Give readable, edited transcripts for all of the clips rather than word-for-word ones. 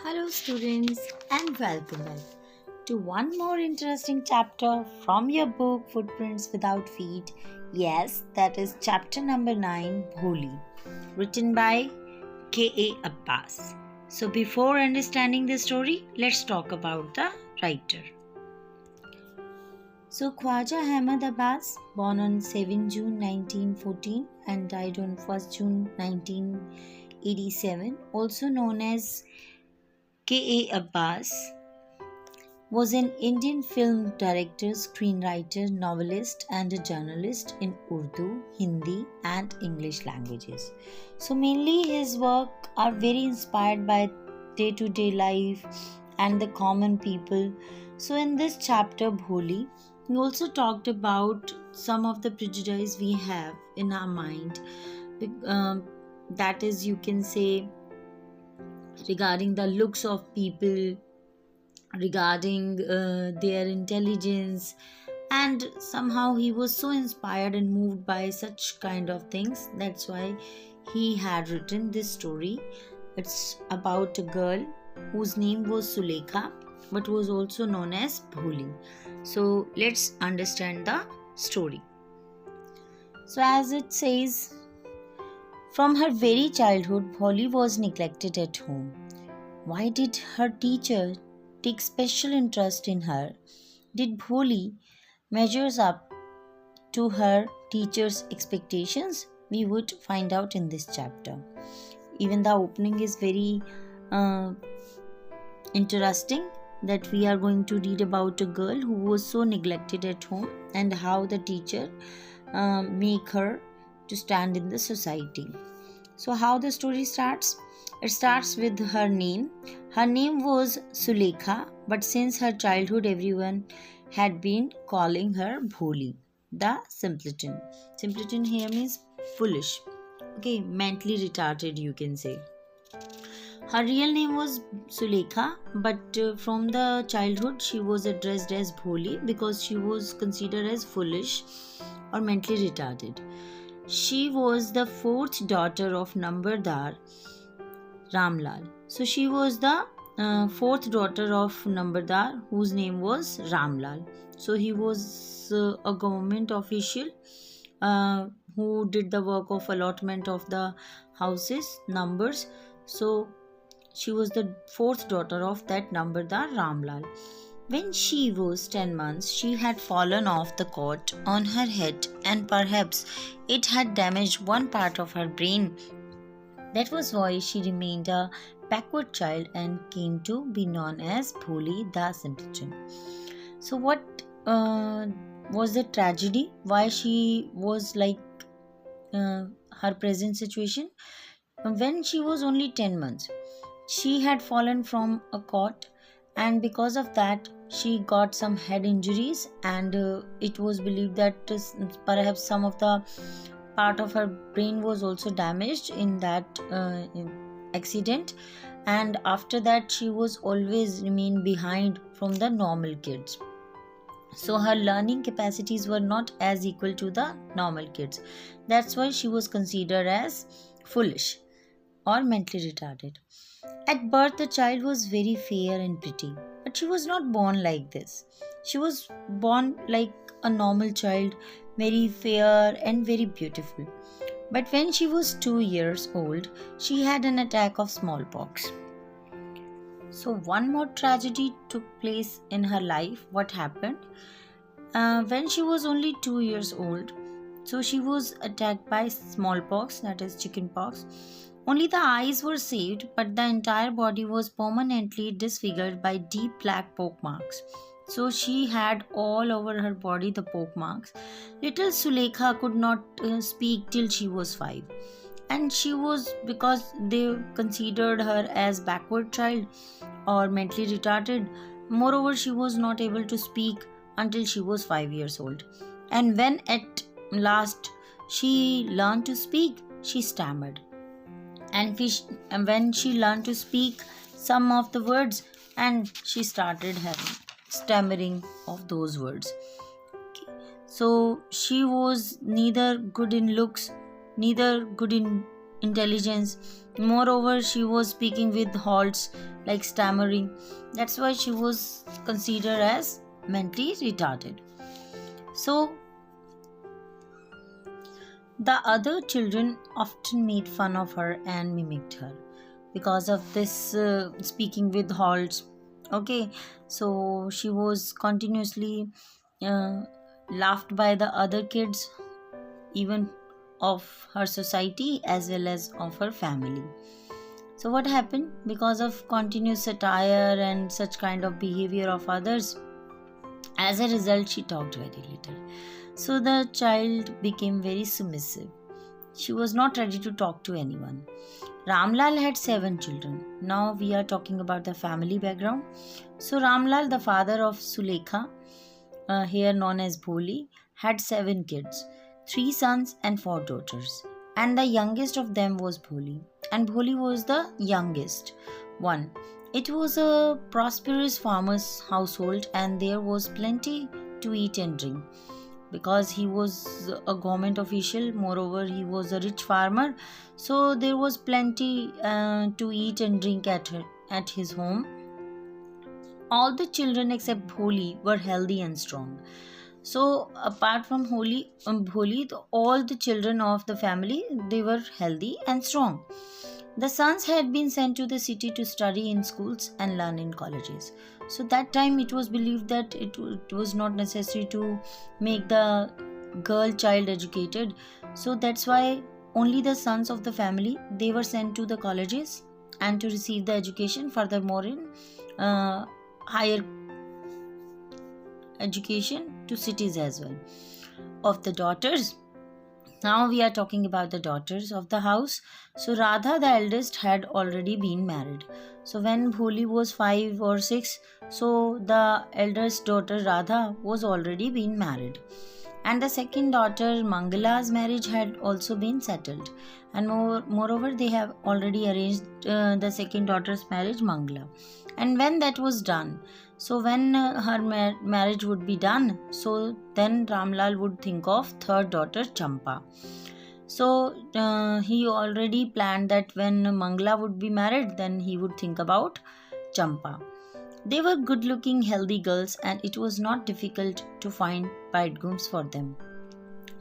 Hello, students, and welcome back to one more interesting chapter from your book Footprints Without Feet. Yes, that is chapter number 9, Bholi, written by K.A. Abbas. So, before understanding the story, let's talk about the writer. So, Khwaja Ahmad Abbas, born on 7 June 1914 and died on 1 June 1987, also known as K.A. Abbas, was an Indian film director, screenwriter, novelist, and a journalist in Urdu, Hindi, and English languages. So, mainly his work are very inspired by day-to-day life and the common people. So, in this chapter, Bholi, he also talked about some of the prejudice we have in our mind. That is, you can say, regarding the looks of people, regarding their intelligence, and somehow he was so inspired and moved by such kind of things. That's why he had written this story. It's about a girl whose name was Sulekha but was also known as Bholi. So let's understand the story. So as it says, from her very childhood, Bholi was neglected at home. Why did her teacher take special interest in her? Did Bholi measures up to her teacher's expectations? We would find out in this chapter. Even the opening is very interesting, that we are going to read about a girl who was so neglected at home and how the teacher make her to stand in the society. So how the story starts? It starts with her name. Her name was Sulekha, but since her childhood everyone had been calling her Bholi, the simpleton. Simpleton here means foolish. Okay, mentally retarded, you can say. Her real name was Sulekha, but from the childhood she was addressed as Bholi because she was considered as foolish or mentally retarded. She was the fourth daughter of Nambardar Ramlal. So she was the fourth daughter of Nambardar, whose name was Ramlal. So he was a government official who did the work of allotment of the houses, numbers. So she was the fourth daughter of that Nambardar Ramlal. When she was 10 months, she had fallen off the cot on her head and perhaps it had damaged one part of her brain. That was why she remained a backward child and came to be known as Bholi the simpleton. So what was the tragedy? Why she was like her present situation? When she was only 10 months, she had fallen from a cot, and because of that she got some head injuries, and it was believed that perhaps some of the part of her brain was also damaged in that accident, and after that she was always remained behind from the normal kids. So her learning capacities were not as equal to the normal kids. That's why she was considered as foolish or mentally retarded. At birth, the child was very fair and pretty, but she was not born like this. She was born like a normal child, very fair and very beautiful. But when she was 2 years old, she had an attack of smallpox. So one more tragedy took place in her life. What happened? When she was only 2 years old, so she was attacked by smallpox, that is chickenpox. Only the eyes were saved, but the entire body was permanently disfigured by deep black pock-marks. So she had all over her body the pock-marks. Little Sulekha could not speak till she was 5. And she was, because they considered her as backward child or mentally retarded, moreover she was not able to speak until she was 5 years old. And when at last she learned to speak, she stammered. And when she learned to speak some of the words, and she started having stammering of those words. Okay. So she was neither good in looks, neither good in intelligence, Moreover, she was speaking with halts like stammering. That's why she was considered as mentally retarded. So, the other children often made fun of her and mimicked her because of this speaking with halts. Okay, so she was continuously uh, laughed by the other kids, even of her society as well as of her family. So, what happened? Because of continuous satire and such kind of behavior of others, as a result, she talked very little. So, the child became very submissive. She was not ready to talk to anyone. Ramlal had 7 children. Now we are talking about the family background. So, Ramlal, the father of Sulekha, here known as Bholi, had 7 kids, 3 sons and 4 daughters. And the youngest of them was Bholi. And Bholi was the youngest one. It was a prosperous farmer's household, and there was plenty to eat and drink. Because he was a government official, moreover, he was a rich farmer, so there was plenty to eat and drink at his home. All the children except Bholi were healthy and strong. So apart from Bholi, all the children of the family, they were healthy and strong. The sons had been sent to the city to study in schools and learn in colleges. So that time it was believed that it was not necessary to make the girl child educated. So that's why only the sons of the family, they were sent to the colleges and to receive the education, furthermore in higher education to cities as well. Of the daughters, now we are talking about the daughters of the house. So Radha, the eldest, had already been married. So when Bholi was 5 or 6, so the eldest daughter Radha was already been married. And the second daughter Mangala's marriage had also been settled. And moreover, they have already arranged the second daughter's marriage, Mangala. And when that was done, so when her marriage would be done, so then Ramlal would think of third daughter Champa. So he already planned that when Mangala would be married, then he would think about Champa. They were good-looking, healthy girls, and it was not difficult to find bridegrooms for them.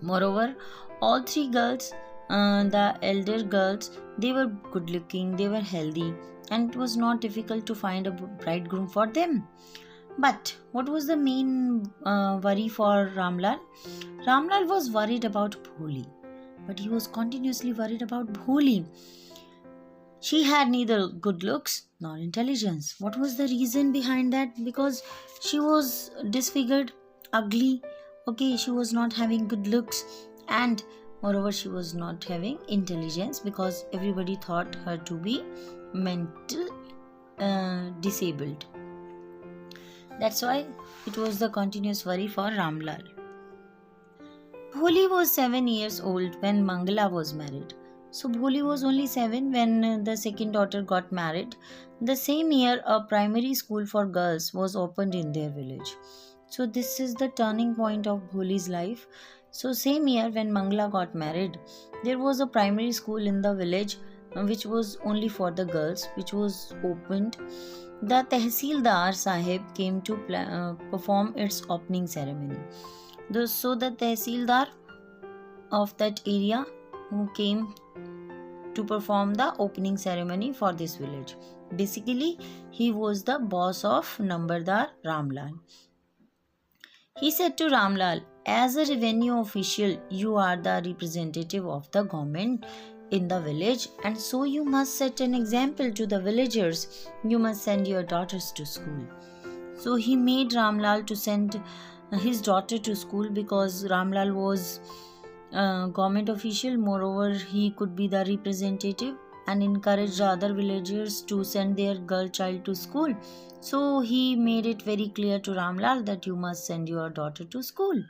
Moreover, all 3 girls, the elder girls, they were good-looking, they were healthy, and it was not difficult to find a bridegroom for them. But what was the main worry for Ramlal? Ramlal was worried about Bholi, but he was continuously worried about Bholi. She had neither good looks nor intelligence. What was the reason behind that? Because she was disfigured, ugly. Okay, she was not having good looks, and moreover, she was not having intelligence because everybody thought her to be mental disabled. That's why it was the continuous worry for Ramlal. Bholi was 7 years old when Mangala was married. So Bholi was only 7 when the second daughter got married. The same year, a primary school for girls was opened in their village. So this is the turning point of Bholi's life. So same year when Mangala got married, there was a primary school in the village which was only for the girls, which was opened. The Tehsildar Sahib came to perform its opening ceremony. So the Tehsildar of that area who came to perform the opening ceremony for this village. Basically, he was the boss of Nambardar Ramlal. He said to Ramlal, as a revenue official, you are the representative of the government in the village, and so you must set an example to the villagers. You must send your daughters to school. So he made Ramlal to send his daughter to school because Ramlal was government official. Moreover, he could be the representative and encourage the other villagers to send their girl child to school. So he made it very clear to Ramlal that you must send your daughter to school.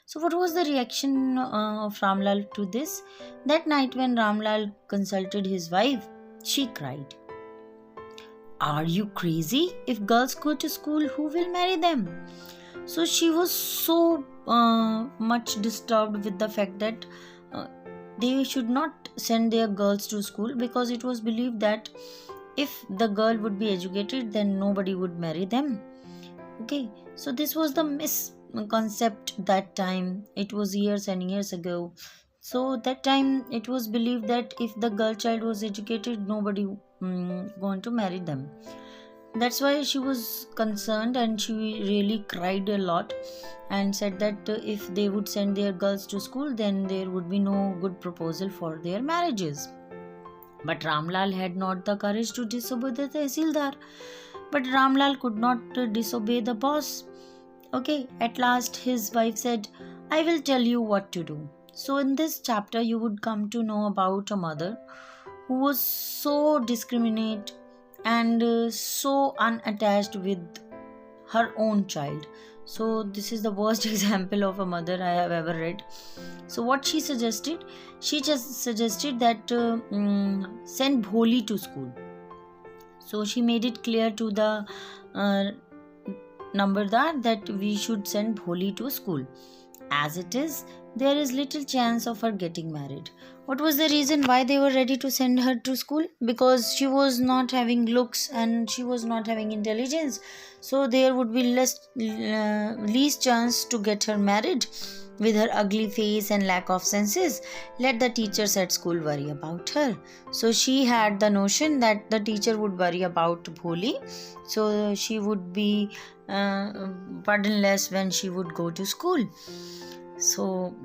So what was the reaction of Ramlal to this? That night when Ramlal consulted his wife, she cried, "Are you crazy? If girls go to school, who will marry them?" So she was so much disturbed with the fact that they should not send their girls to school, because it was believed that if the girl would be educated, then nobody would marry them. Okay, so this was the misconcept that time. It was years and years ago. So that time it was believed that if the girl child was educated, nobody going to marry them. That's why she was concerned, and she really cried a lot and said that if they would send their girls to school, then there would be no good proposal for their marriages. But Ramlal had not the courage to disobey the Tehsildar. But Ramlal could not disobey the boss. Okay, at last his wife said, I will tell you what to do. So in this chapter, you would come to know about a mother who was so discriminate and so unattached with her own child. So this is the worst example of a mother I have ever read. So what she suggested? She just suggested that send Bholi to school. So she made it clear to the Nambardar that we should send Bholi to school. As it is, there is little chance of her getting married. What was the reason why they were ready to send her to school? Because she was not having looks and she was not having intelligence. So there would be least chance to get her married. With her ugly face and lack of senses, let the teachers at school worry about her. So she had the notion that the teacher would worry about Bholi. So she would be burdenless when she would go to school. So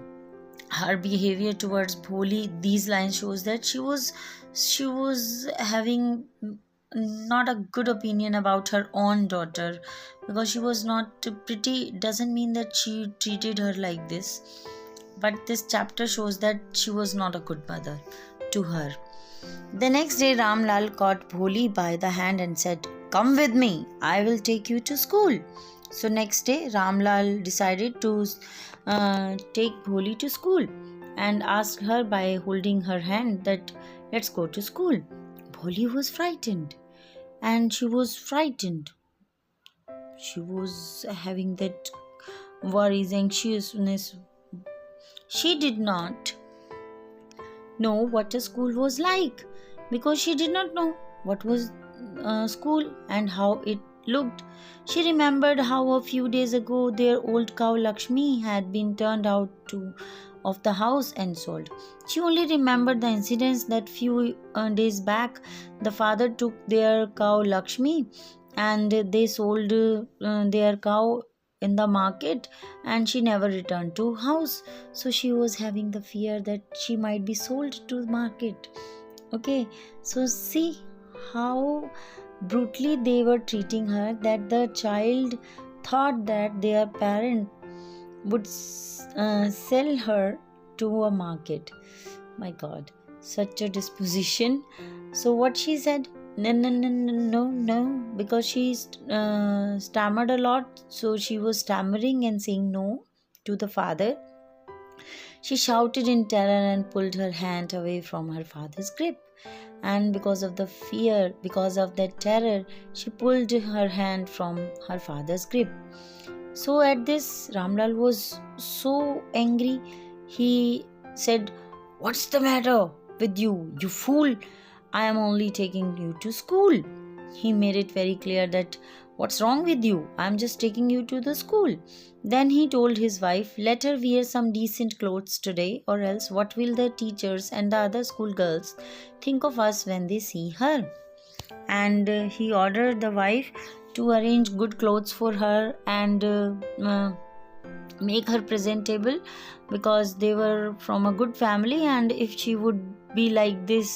her behavior towards Bholi, these lines shows that she was having not a good opinion about her own daughter, because she was not pretty. Doesn't mean that she treated her like this, but this chapter shows that she was not a good mother to her. The next day, Ramlal caught Bholi by the hand and said, "Come with me, I will take you to school." So next day, Ramlal decided to take Bholi to school and asked her by holding her hand that let's go to school. Bholi was frightened, and she was frightened. She was having that worries, anxiousness. She did not know what a school was like, because she did not know what was school and how it looked. She remembered how a few days ago their old cow Lakshmi had been turned out of the house and sold. She only remembered the incidents that few days back the father took their cow Lakshmi and they sold their cow in the market, and she never returned to house. So she was having the fear that she might be sold to the market. Okay, so see how brutally they were treating her, that the child thought that their parent would sell her to a market. My God, such a disposition. So what she said, no, because she stammered a lot. So she was stammering and saying no to the father. She shouted in terror and pulled her hand away from her father's grip. And because of the fear, because of that terror, she pulled her hand from her father's grip. So at this, Ramlal was so angry. He said, "What's the matter with you, you fool? I am only taking you to school." He made it very clear that, "What's wrong with you? I am just taking you to the school." Then he told his wife, "Let her wear some decent clothes today, or else what will the teachers and the other schoolgirls think of us when they see her?" And he ordered the wife to arrange good clothes for her and make her presentable, because they were from a good family, and if she would be like this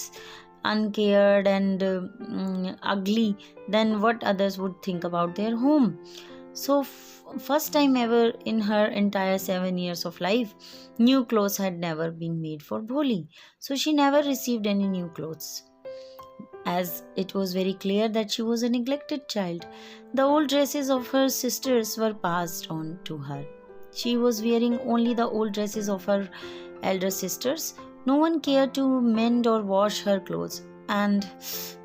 uncared and ugly, then what others would think about their home. So first time ever in her entire 7 years of life, new clothes had never been made for Bholi. So she never received any new clothes, as it was very clear that she was a neglected child. The old dresses of her sisters were passed on to her. She was wearing only the old dresses of her elder sisters. No one cared to mend or wash her clothes. And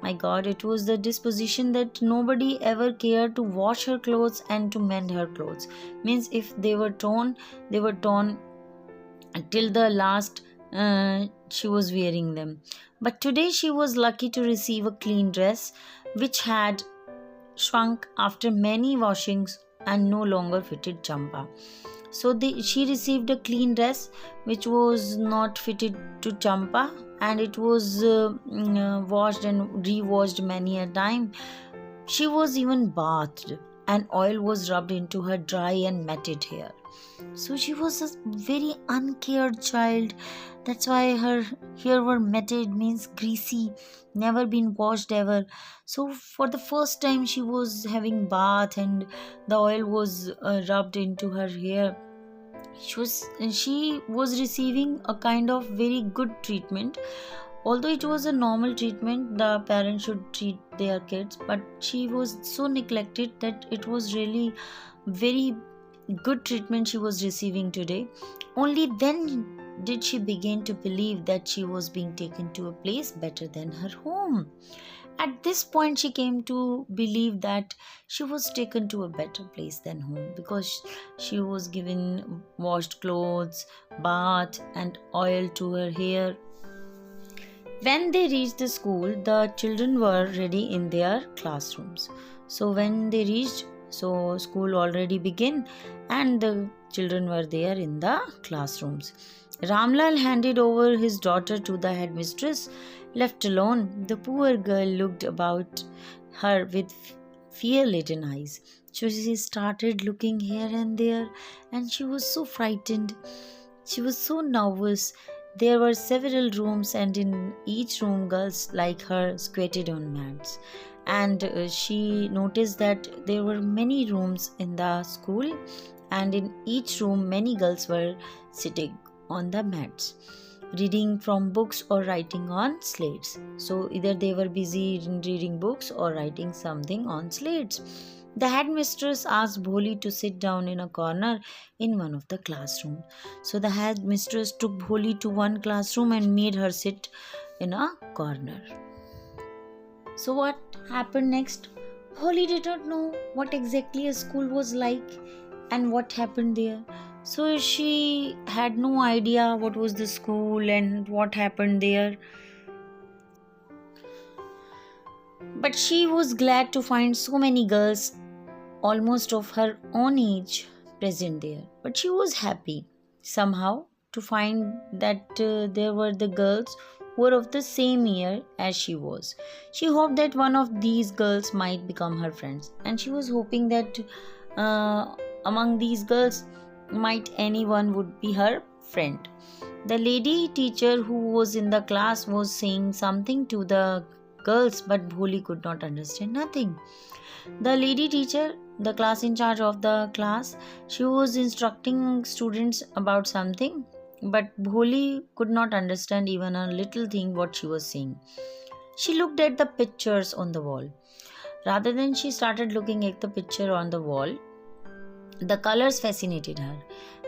my God, it was the disposition that nobody ever cared to wash her clothes and to mend her clothes. Means if they were torn till the last she was wearing them. But today she was lucky to receive a clean dress which had shrunk after many washings and no longer fitted Champa. So she received a clean dress which was not fitted to Champa, and it was washed and re-washed many a time. She was even bathed, and oil was rubbed into her dry and matted hair. So she was a very uncared child. That's why her hair were matted, means greasy, never been washed ever. So for the first time she was having bath and the oil was rubbed into her hair. She was receiving a kind of very good treatment. Although it was a normal treatment, the parents should treat their kids, but she was so neglected that it was really very good treatment she was receiving today. Only then did she begin to believe that she was being taken to a place better than her home. At this point, she came to believe that she was taken to a better place than home, because she was given washed clothes, bath, and oil to her hair. When they reached the school, the children were ready in their classrooms. So when they reached, so school already began and the children were there in the classrooms. Ramlal handed over his daughter to the headmistress. Left alone, the poor girl looked about her with fear-laden eyes. So she started looking here and there, and she was so frightened. She was so nervous. There were several rooms, and in each room girls like her squatted on mats. And she noticed that there were many rooms in the school, and in each room many girls were sitting on the mats, reading from books or writing on slates. So either they were busy in reading books or writing something on slates. The headmistress asked Bholi to sit down in a corner in one of the classrooms. So the headmistress took Bholi to one classroom and made her sit in a corner. So what happened next? Bholi did not know what exactly a school was like and what happened there. So she had no idea what was the school and what happened there. But she was glad to find so many girls, almost of her own age, present there. But she was happy somehow to find that there were the girls who were of the same year as she was. She hoped that one of these girls might become her friends, and she was hoping that among these girls might anyone would be her friend. The lady teacher who was in the class was saying something to the girls, but Bholi could not understand nothing. The lady teacher, the class in charge of the class, she was instructing students about something, but Bholi could not understand even a little thing what she was saying. She looked at the pictures on the wall. Rather than she started looking at the picture on the wall, the colors fascinated her,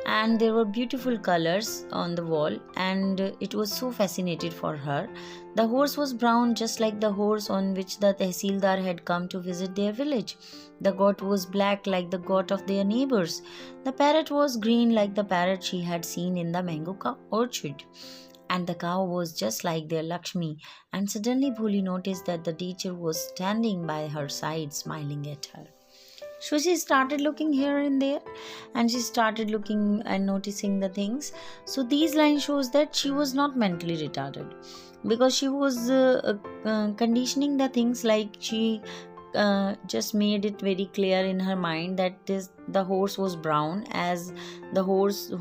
and there were beautiful colors on the wall, and it was so fascinated for her. The horse was brown, just like the horse on which the Tehsildar had come to visit their village. The goat was black, like the goat of their neighbors. The parrot was green, like the parrot she had seen in the mango orchard. And the cow was just like their Lakshmi. And suddenly Bholi noticed that the teacher was standing by her side, smiling at her. So she started looking here and there, and she started looking and noticing the things. So these lines shows that she was not mentally retarded, because she was conditioning the things, like she just made it very clear in her mind that the horse was brown as the horse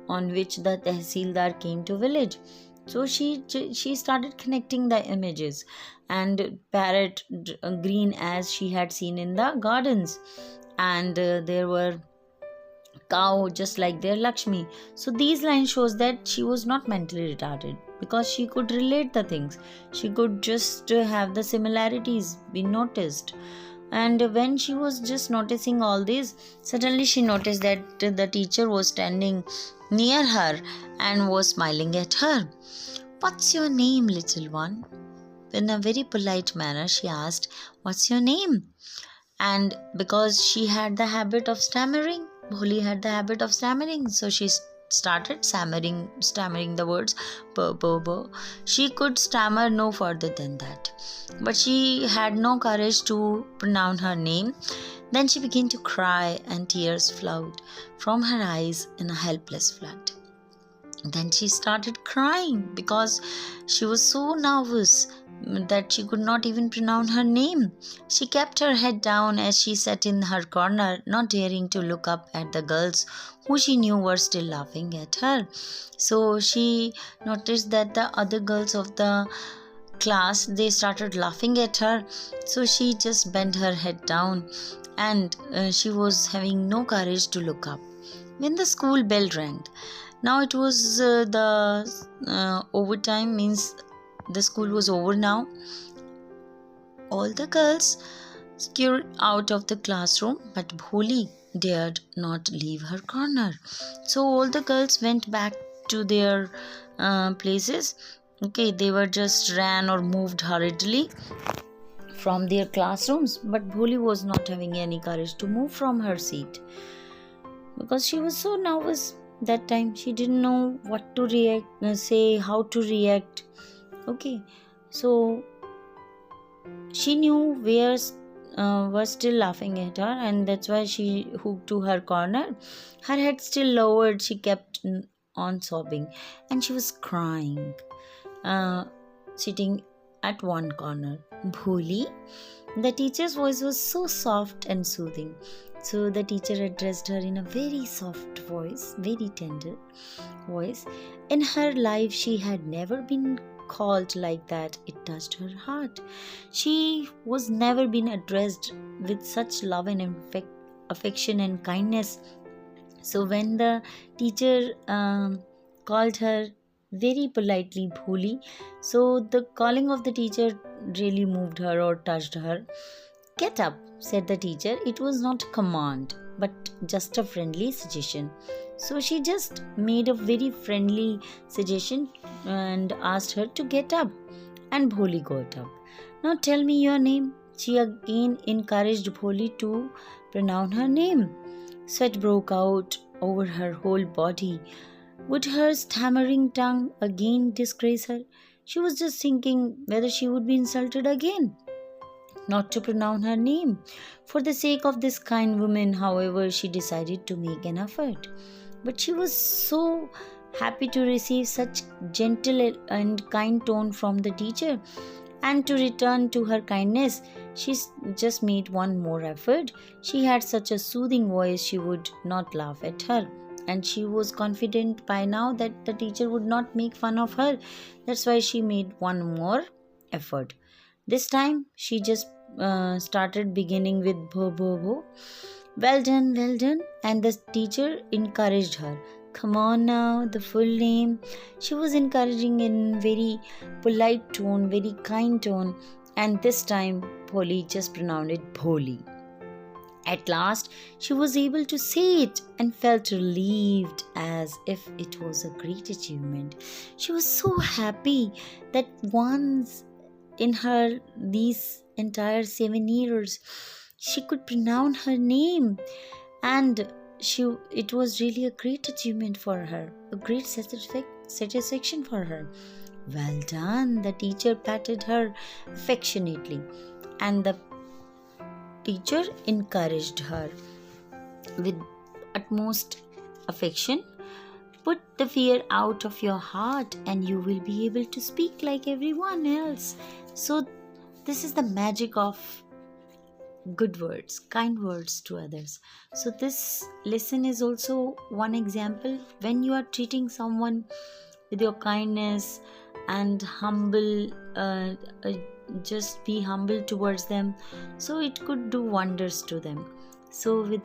on which the Tehsildar came to village. So she started connecting the images, and parrot green as she had seen in the gardens, and there were cow just like their Lakshmi. So these lines shows that she was not mentally retarded, because she could relate the things. She could just have the similarities be noticed. And when she was just noticing all this, suddenly she noticed that the teacher was standing near her and was smiling at her. "What's your name, little one?" In a very polite manner, she asked, "What's your name?" And because she had the habit of stammering, Bholi had the habit of stammering, so she started stammering the words b, b, b. She could stammer no further than that. But she had no courage to pronounce her name. Then she began to cry and tears flowed from her eyes in a helpless flood. Then she started crying because she was so nervous that she could not even pronounce her name. She kept her head down as she sat in her corner, not daring to look up at the girls who she knew were still laughing at her. So she noticed that the other girls of the class, they started laughing at her. So she just bent her head down, and she was having no courage to look up. When the school bell rang, now it was the overtime, means the school was over now. All the girls scurried out of the classroom, but Bholi dared not leave her corner. So all the girls went back to their places. Okay, they were just ran or moved hurriedly from their classrooms, but Bholi was not having any courage to move from her seat because she was so nervous that time. She didn't know what to say, how to react. Okay, so she knew where was still laughing at her, and that's why she hooked to her corner. Her head still lowered, she kept on sobbing, and she was crying, sitting at one corner. Bholi, the teacher's voice was so soft and soothing. So the teacher addressed her in a very soft voice, very tender voice. In her life, she had never been called like that. It touched her heart. She was never been addressed with such love and affection and kindness. So when the teacher called her very politely Bholi, so the calling of the teacher really moved her or touched her. Get up, said the teacher. It was not a command, but just a friendly suggestion. So she just made a very friendly suggestion and asked her to get up. And Bholi got up. Now tell me your name. She again encouraged Bholi to pronounce her name. Sweat broke out over her whole body. Would her stammering tongue again disgrace her? She was just thinking whether she would be insulted again not to pronounce her name. For the sake of this kind woman, however, she decided to make an effort. But she was so happy to receive such gentle and kind tone from the teacher, and to return to her kindness, she just made one more effort. She had such a soothing voice, she would not laugh at her, and she was confident by now that the teacher would not make fun of her. That's why she made one more effort. This time she just started beginning with bho bho bho. Well done, well done. And the teacher encouraged her. Come on now, the full name. She was encouraging in very polite tone, very kind tone. And this time Bholi just pronounced it Bholi. At last she was able to say it and felt relieved as if it was a great achievement. She was so happy that once in her these entire 7 years she could pronounce her name, and it was really a great achievement for her, a great satisfaction for her. Well done, the teacher patted her affectionately, and the teacher encouraged her with utmost affection. Put the fear out of your heart and you will be able to speak like everyone else. So this is the magic of good words, kind words to others. So this lesson is also one example. When you are treating someone with your kindness and humble, just be humble towards them, so it could do wonders to them. So with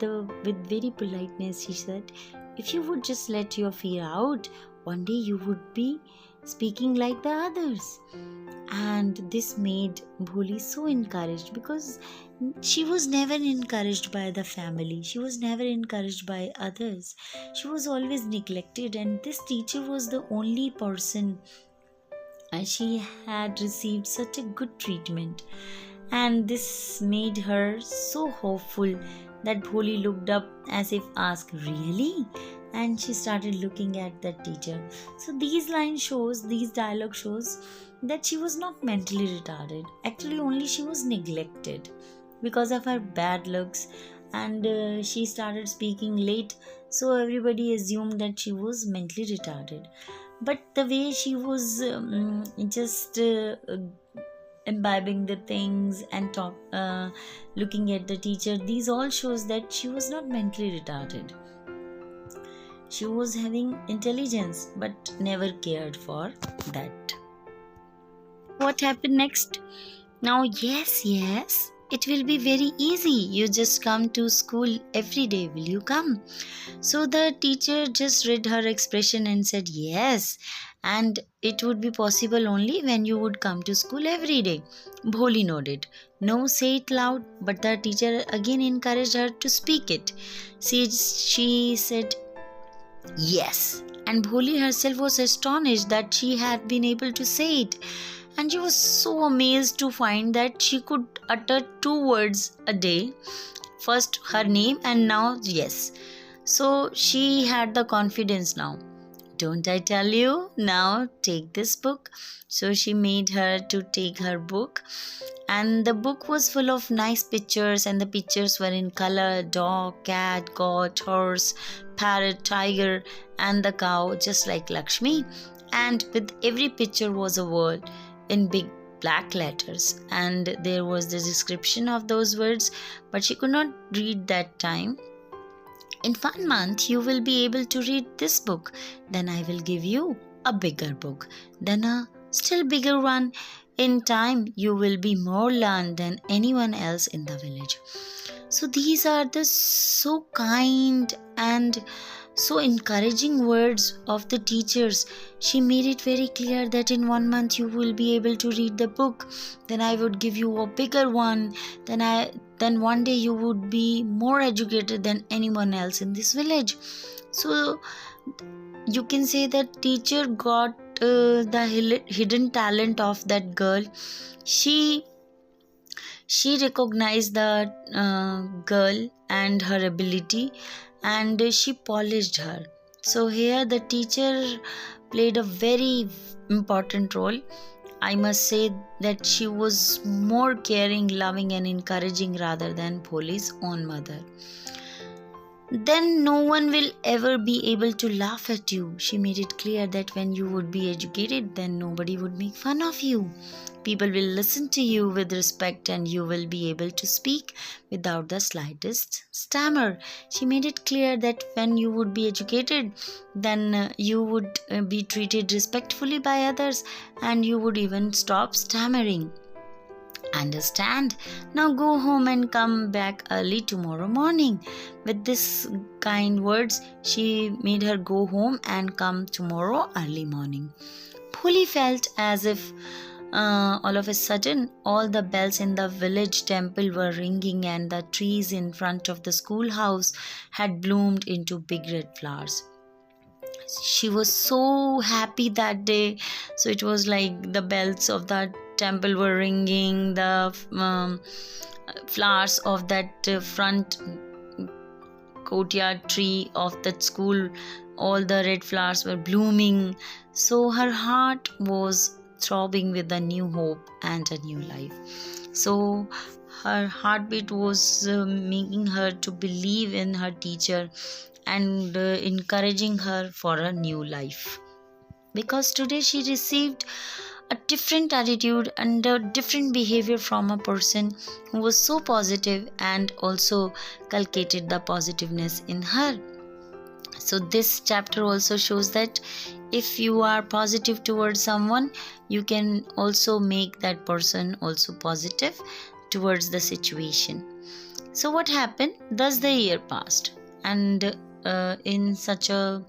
very politeness, he said, if you would just let your fear out, one day you would be speaking like the others. And this made Bholi so encouraged, because she was never encouraged by the family. She was never encouraged by others. She was always neglected, and this teacher was the only person, and she had received such a good treatment. And this made her so hopeful that Bholi looked up as if asked, really? and she started looking at that teacher. So these dialogue shows that she was not mentally retarded. Actually, only she was neglected because of her bad looks, and she started speaking late, so everybody assumed that she was mentally retarded. But the way she was just imbibing the things and looking at the teacher, these all shows that she was not mentally retarded. She was having intelligence but never cared for that. What happened next? Now, yes, it will be very easy. You just come to school every day. Will you come? So the teacher just read her expression and said yes. And it would be possible only when you would come to school every day. Bholi nodded. No, say it loud. But the teacher again encouraged her to speak it. She said yes. And Bholi herself was astonished that she had been able to say it. And she was so amazed to find that she could utter 2 words a day. First her name and now yes. So she had the confidence now. Don't I tell you? Now take this book. So she made her to take her book. And the book was full of nice pictures, and the pictures were in color: dog, cat, goat, horse, parrot, tiger, and the cow, just like Lakshmi. And with every picture was a word in big black letters, and there was the description of those words, but she could not read that time. In 1 month you will be able to read this book. Then I will give you a bigger book, then a still bigger one. In time you will be more learned than anyone else in the village. So these are the so kind and so encouraging words of the teachers. She made it very clear that in 1 month you will be able to read the book. Then I would give you a bigger one. Then one day you would be more educated than anyone else in this village. So you can say that teacher got the hidden talent of that girl. She recognized the girl and her ability, and she polished her. So here the teacher played a very important role. I must say that she was more caring, loving and encouraging rather than Bholi's own mother. Then no one will ever be able to laugh at you. She made it clear that when you would be educated, then nobody would make fun of you. People will listen to you with respect, and you will be able to speak without the slightest stammer. She made it clear that when you would be educated, then you would be treated respectfully by others, and you would even stop stammering. Understand? Now go home and come back early tomorrow morning. With this kind words, she made her go home and come tomorrow early morning. Bholi felt as if all of a sudden all the bells in the village temple were ringing, and the trees in front of the schoolhouse had bloomed into big red flowers. She was so happy that day. So it was like the bells of the temple were ringing, the flowers of that front courtyard tree of that school, all the red flowers were blooming. So her heart was throbbing with a new hope and a new life. So her heartbeat was making her to believe in her teacher and encouraging her for a new life, because today she received a different attitude and a different behavior from a person who was so positive and also culcated the positiveness in her. So this chapter also shows that if you are positive towards someone, you can also make that person also positive towards the situation. So what happened? Thus the year passed, and in such a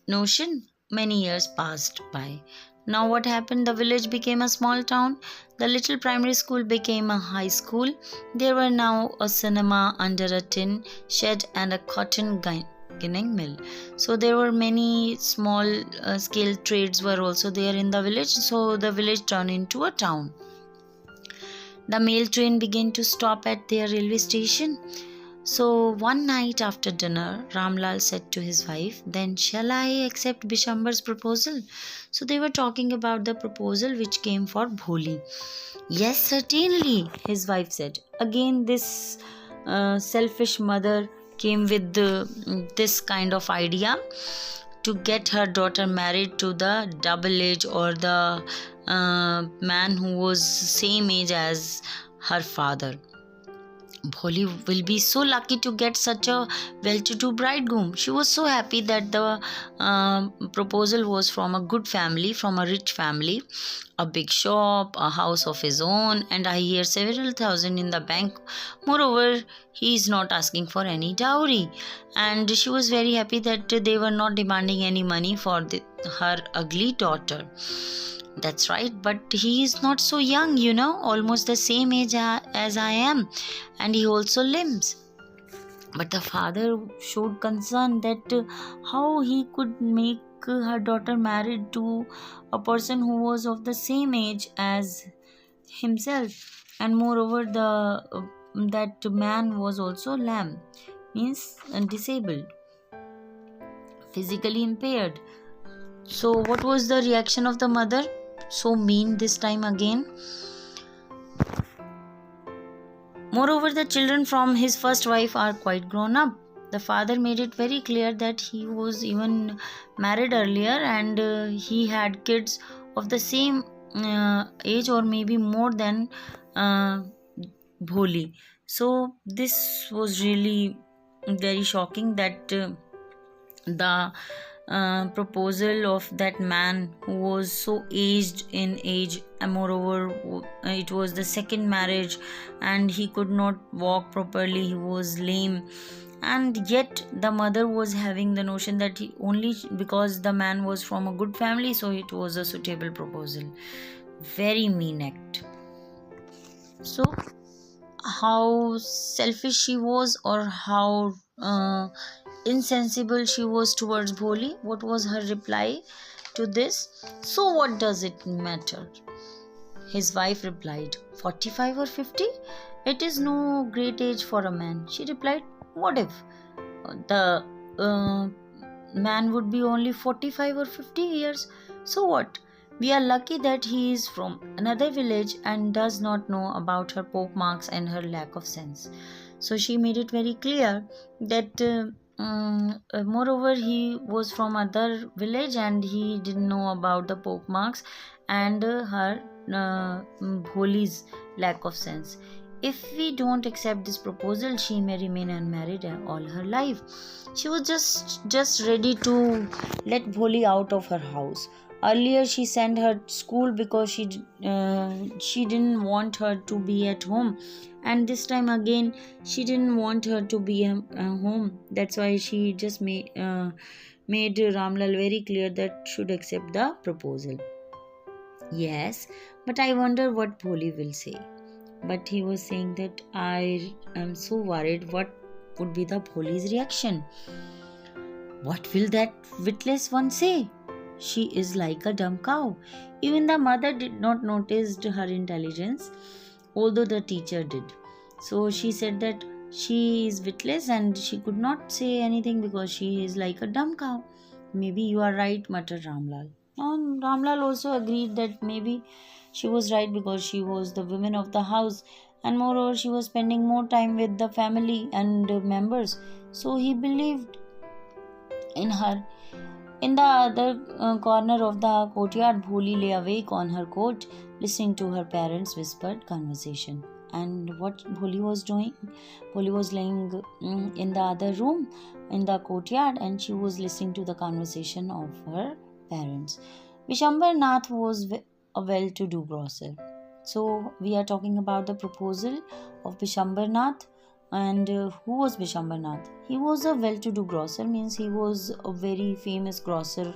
notion, many years passed by. Now what happened? The village became a small town. The little primary school became a high school. There were now a cinema under a tin shed and a cotton ginning mill. So there were many small scale trades were also there in the village. So the village turned into a town. The mail train began to stop at their railway station. So one night after dinner, Ramlal said to his wife, "Then shall I accept Bishambar's proposal?" So they were talking about the proposal which came for Bholi. "Yes, certainly," his wife said. Again, this selfish mother came with this kind of idea to get her daughter married to the double age, or the man who was same age as her father. Bholi will be so lucky to get such a well-to-do bridegroom. She was so happy that the proposal was from a good family, from a rich family, a big shop, a house of his own, and I hear several thousand in the bank. Moreover, he is not asking for any dowry, and she was very happy that they were not demanding any money for her ugly daughter. That's right, but he is not so young, almost the same age as I am, and he also limps. But the father showed concern that how he could make her daughter married to a person who was of the same age as himself, and moreover, that man was also lame, means disabled, physically impaired. So, what was the reaction of the mother? So mean this time again. Moreover, the children from his first wife are quite grown up. The father made it very clear that he was even married earlier, and he had kids of the same age or maybe more than Bholi. So this was really very shocking that the proposal of that man who was so aged in age, and moreover it was the second marriage, and he could not walk properly, he was lame, and yet the mother was having the notion that only because the man was from a good family, so it was a suitable proposal. Very mean act. So how selfish she was, or how insensible she was towards Bholi. What was her reply to this? "So what does it matter?" His wife replied, "45 or 50? It is no great age for a man." She replied, "What if the man would be only 45 or 50 years? So what? We are lucky that he is from another village and does not know about her pock-marks and her lack of sense." So she made it very clear that moreover he was from other village and he didn't know about the pock-marks and her Bholi's lack of sense. If we don't accept this proposal, she may remain unmarried all her life. She was just ready to let Bholi out of her house. Earlier, she sent her to school because she didn't want her to be at home, and this time again she didn't want her to be home. That's why she just made Ramlal very clear that should accept the proposal. Yes, but I wonder what Bholi will say. But he was saying that I am so worried. What would be the Bholi's reaction? What will that witless one say? She is like a dumb cow. Even the mother did not notice her intelligence, although the teacher did. So she said that she is witless and she could not say anything because she is like a dumb cow. "Maybe you are right," muttered Ramlal. And Ramlal also agreed that maybe she was right because she was the woman of the house, and moreover she was spending more time with the family and members. So he believed in her. In the other corner of the courtyard, Bholi lay awake on her coat, listening to her parents' whispered conversation. And what Bholi was doing? Bholi was laying in the other room in the courtyard, and she was listening to the conversation of her parents. Bishambar Nath was a well-to-do grocer. So we are talking about the proposal of Bishambar Nath. And who was Bishambar Nath? He was a well-to-do grocer, means he was a very famous grocer.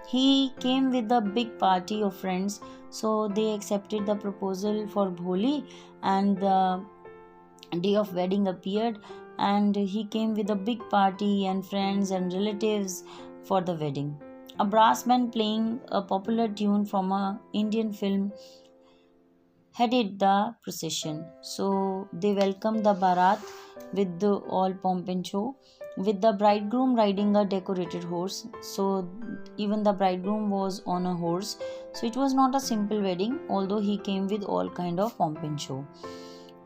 He came with a big party of friends, so they accepted the proposal for Bholi, and the day of wedding appeared, and he came with a big party and friends and relatives for the wedding. A brass band playing a popular tune from an Indian film headed the procession. So they welcomed the Bharat with the all pomp and show, with the bridegroom riding a decorated horse. So even the bridegroom was on a horse. So it was not a simple wedding, although he came with all kind of pomp and show.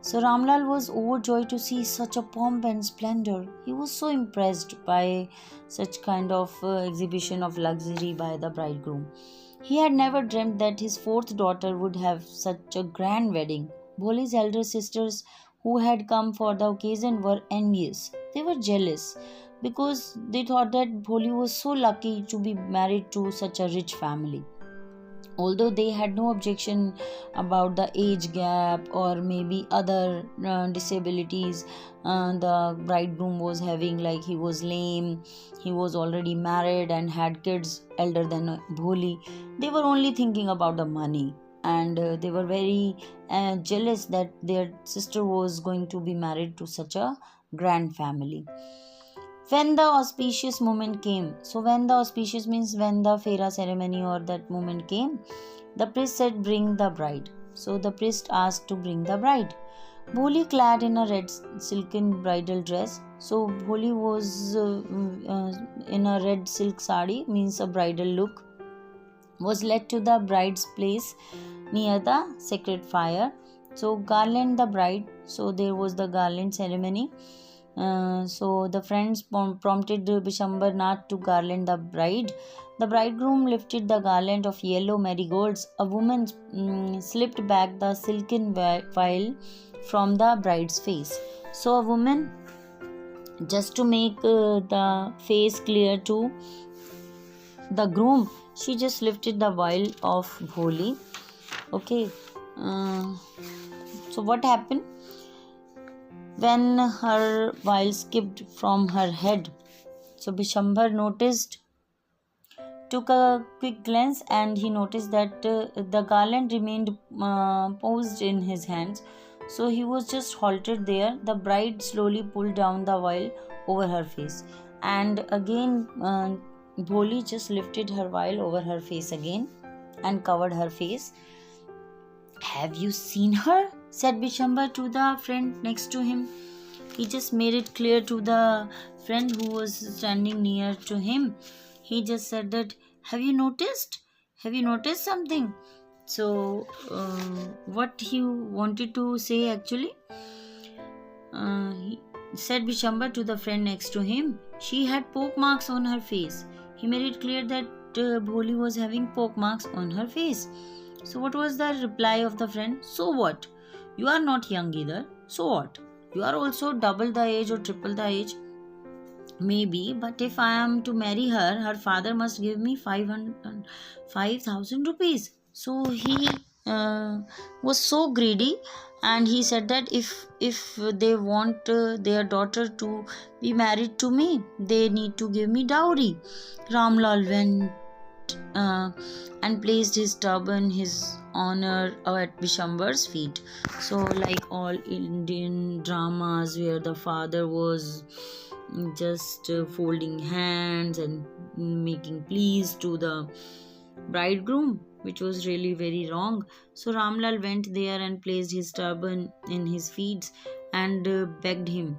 So Ramlal was overjoyed to see such a pomp and splendor. He was so impressed by such kind of exhibition of luxury by the bridegroom. He had never dreamt that his fourth daughter would have such a grand wedding. Bholi's elder sisters, who had come for the occasion, were envious. They were jealous because they thought that Bholi was so lucky to be married to such a rich family. Although they had no objection about the age gap or maybe other disabilities the bridegroom was having, like he was lame, he was already married and had kids elder than Bholi. They were only thinking about the money, and they were very jealous that their sister was going to be married to such a grand family. When the auspicious moment came, so when the auspicious means when the Fera ceremony or that moment came, the priest said, "Bring the bride." So the priest asked to bring the bride. Bholi, clad in a red silken bridal dress. So Bholi was in a red silk sari, means a bridal look, was led to the bride's place near the sacred fire. So garland the bride. So there was the garland ceremony. So the friends prompted Bishambar Nath to garland the bride. The bridegroom lifted the garland of yellow marigolds. A woman slipped back the silken veil from the bride's face. So a woman, just to make the face clear to the groom, she just lifted the veil of Bholi. Okay. So what happened? When her veil skipped from her head, so Bishambar took a quick glance, and he noticed that the garland remained posed in his hands. So he was just halted there. The bride slowly pulled down the veil over her face, and again Bholi just lifted her veil over her face again and covered her face. "Have you seen her?" said Bishambar to the friend next to him. He just made it clear to the friend who was standing near to him. He just said that, "Have you noticed? Have you noticed something?" So what he wanted to say actually, he said Bishambar to the friend next to him, she had pock marks on her face. He made it clear that Bholi was having pock marks on her face. So what was the reply of the friend? "So what? You are not young either. So what? You are also double the age or triple the age. Maybe, but if I am to marry her, her father must give me 5,000 rupees." So he was so greedy, and he said that if they want their daughter to be married to me, they need to give me dowry. Ramlal went and placed his turban, his honor, at Bishambar's feet. So like all Indian dramas where the father was just folding hands and making pleas to the bridegroom, which was really very wrong. So Ramlal went there and placed his turban in his feet and begged him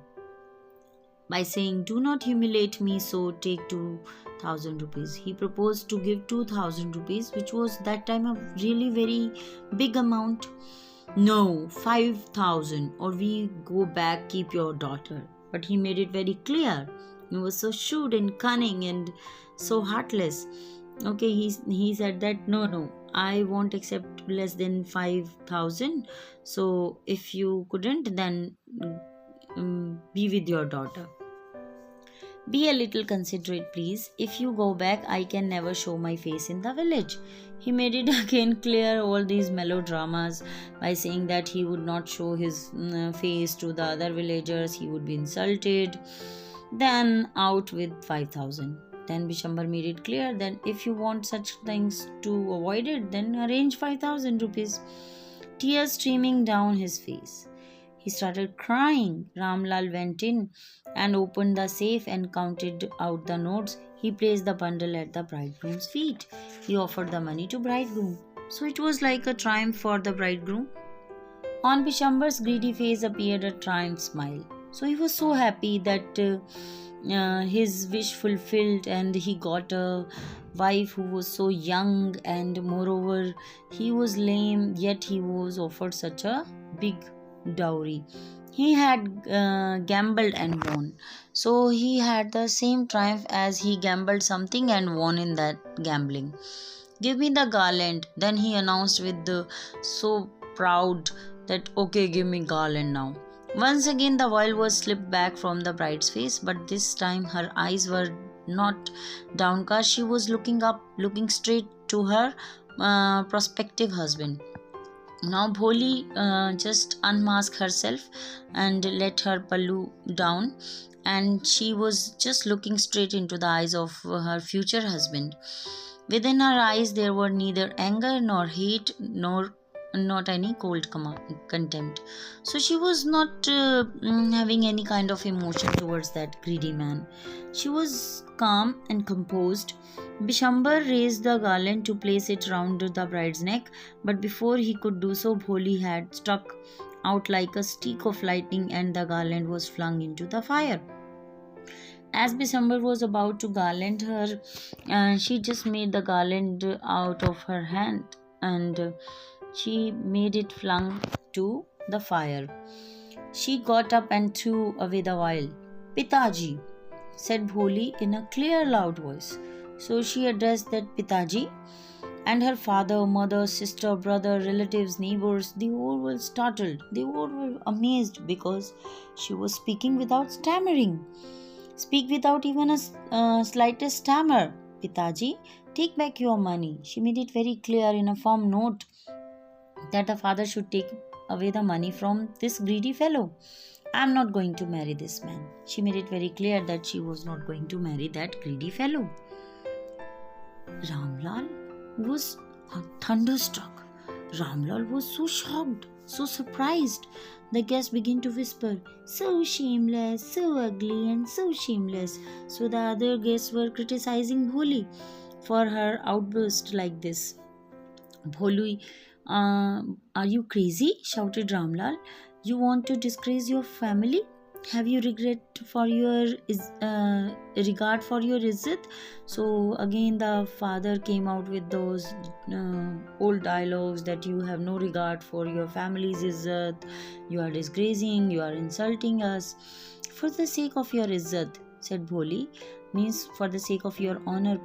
by saying, "Do not humiliate me, so take 2,000 rupees. He proposed to give 2,000 rupees, which was that time a really very big amount. "No, 5,000, or we go back, keep your daughter." But he made it very clear. He was so shrewd and cunning and so heartless. Okay, he said that no, I won't accept less than 5,000. So if you couldn't, then be with your daughter. "Be a little considerate, please. If you go back, I can never show my face in the village." He made it again clear all these melodramas by saying that he would not show his face to the other villagers. He would be insulted. Then out with 5,000. Then Bishambar made it clear that if you want such things to avoid it, then arrange 5,000 rupees. Tears streaming down his face, he started crying. Ramlal went in and opened the safe and counted out the notes. He placed the bundle at the bridegroom's feet. He offered the money to bridegroom. So it was like a triumph for the bridegroom. On Bishambar's greedy face appeared a triumph smile. So he was so happy that his wish fulfilled, and he got a wife who was so young, and moreover he was lame, yet he was offered such a big dowry. He had gambled and won, so he had the same triumph as he gambled something and won in that gambling. Give me the garland, then he announced with the so proud that okay, give me garland now. Once again the veil was slipped back from the bride's face, but this time her eyes were not downcast. She was looking up, looking straight to her prospective husband. Now Bholi just unmasked herself and let her pallu down, and she was just looking straight into the eyes of her future husband. Within her eyes there were neither anger nor hate nor not any cold contempt. So she was not having any kind of emotion towards that greedy man. She was calm and composed. Bishambar raised the garland to place it round the bride's neck, but before he could do so, Bholi had struck out like a streak of lightning, and the garland was flung into the fire. As Bishambar was about to garland her, she just made the garland out of her hand, and she made it flung to the fire. She got up and threw away the vial. "Pitaji," said Bholi in a clear, loud voice. So she addressed that Pitaji, and her father, mother, sister, brother, relatives, neighbors, they all were startled. They all were amazed because she was speaking without stammering. Speak without even a slightest stammer. "Pitaji, take back your money." She made it very clear in a firm note that the father should take away the money from this greedy fellow. "I am not going to marry this man." She made it very clear that she was not going to marry that greedy fellow. Ramlal was thunderstruck. Ramlal was so shocked, so surprised. The guests began to whisper, "So shameless, so ugly, and so shameless." So the other guests were criticizing Bholi for her outburst like this. "Bholi, are you crazy?" shouted Ramlal. "You want to disgrace your family? Have you regard for your izzat?" So again the father came out with those old dialogues that you have no regard for your family's izzat, you are disgracing, you are insulting us. "For the sake of your izzat," said Bholi, means for the sake of your honor,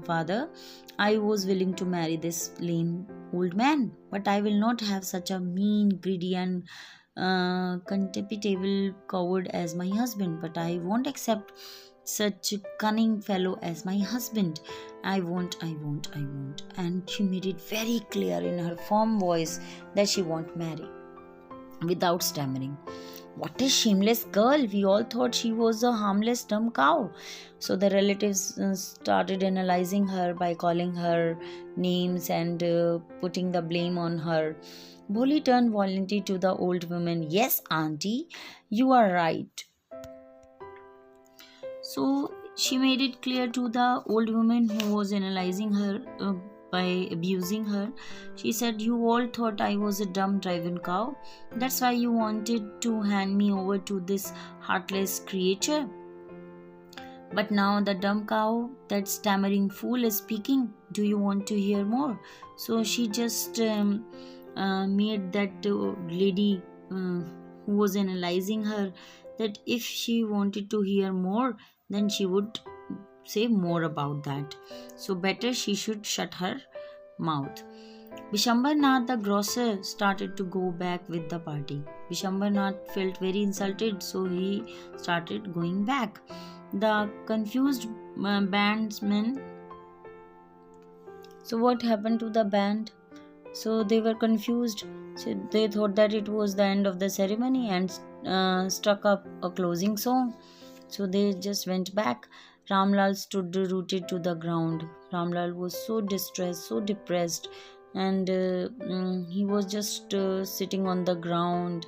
father, I was willing to marry this lame old man, but I will not have such a mean, greedy, and contemptible coward as my husband. But I won't accept such a cunning fellow as my husband. I won't. And she made it very clear in her firm voice that she won't marry without stammering. "What a shameless girl! We all thought she was a harmless dumb cow." So the relatives started analyzing her by calling her names and putting the blame on her. Bholi turned violently to the old woman. "Yes, auntie, you are right." So she made it clear to the old woman who was analyzing her by abusing her. She said, "You all thought I was a dumb driven cow. That's why you wanted to hand me over to this heartless creature. But now the dumb cow, that stammering fool, is speaking. Do you want to hear more?" So she just made that lady who was analyzing her that if she wanted to hear more, then she would say more about that. So better she should shut her mouth. Bishambarnath the grocer started to go back with the party. Bishambarnath felt very insulted, so he started going back. The confused bandsmen. So what happened to the band? So they were confused. So they thought that it was the end of the ceremony and struck up a closing song. So they just went back. Ramlal stood rooted to the ground. Ramlal was so distressed, so depressed, and he was just sitting on the ground,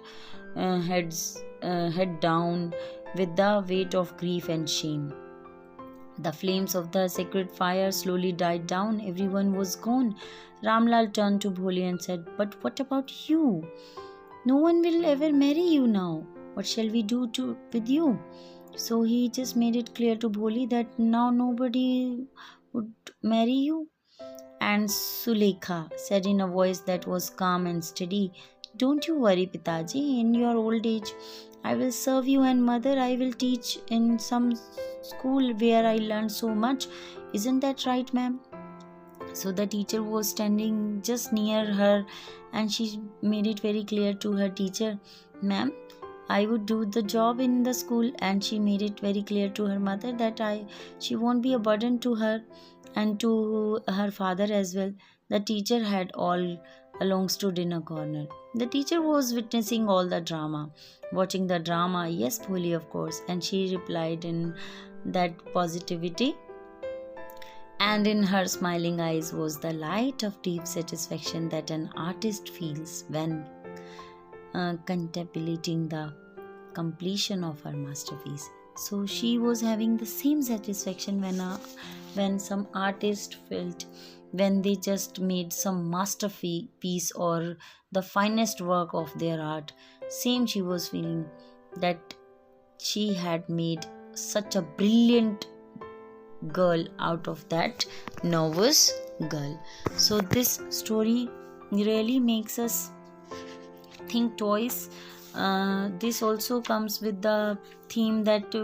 head down, with the weight of grief and shame. The flames of the sacred fire slowly died down. Everyone was gone. Ramlal turned to Bholi and said, "But what about you? No one will ever marry you now. what shall we do with you? So he just made it clear to Bholi that now nobody would marry you. And Sulekha said in a voice that was calm and steady, "Don't you worry, Pitaji. In your old age, I will serve you, and mother, I will teach in some school where I learned so much. Isn't that right, ma'am?" So the teacher was standing just near her, and she made it very clear to her teacher, "Ma'am, I would do the job in the school." And she made it very clear to her mother that she won't be a burden to her and to her father as well. The teacher had all along stood in a corner. The teacher was witnessing all the drama, watching the drama. "Yes, Bholi, of course." And she replied in that positivity. And in her smiling eyes was the light of deep satisfaction that an artist feels when contemplating the completion of her masterpiece. So she was having the same satisfaction when some artist felt when they just made some masterpiece or the finest work of their art. Same she was feeling that she had made such a brilliant girl out of that nervous girl. So this story really makes us think twice. This also comes with the theme that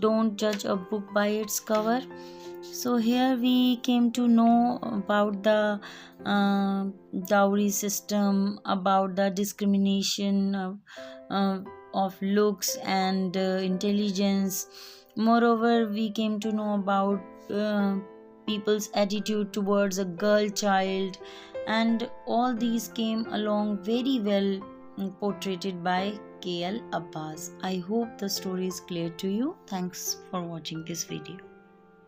don't judge a book by its cover. So here we came to know about the dowry system, about the discrimination of looks and intelligence. Moreover, we came to know about people's attitude towards a girl child, and all these came along very well portrayed by K.L. Abbas. I hope the story is clear to you. Thanks for watching this video.